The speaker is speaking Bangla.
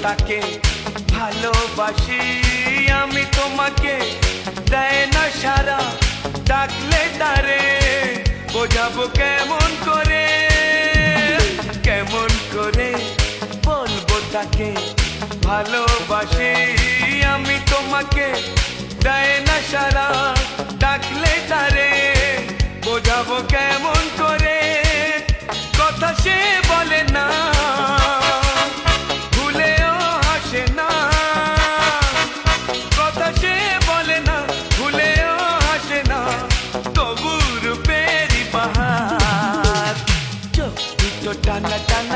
তাকে ভালোবাসি আমি তোমাকে দেয় না সারা ডাকলে তারে বোঝাবো কেমন করে বলবো তাকে ভালোবাসি আমি তোমাকে দেয় না সারা ডাকলে তারে বোঝাবো কেমন করে কথা সে বলে না ভুলেও হাসে না কথা সে বলে না ভুলেও হাসে না তবু রূপেরই বাহার চোখ দুটো টানা টানা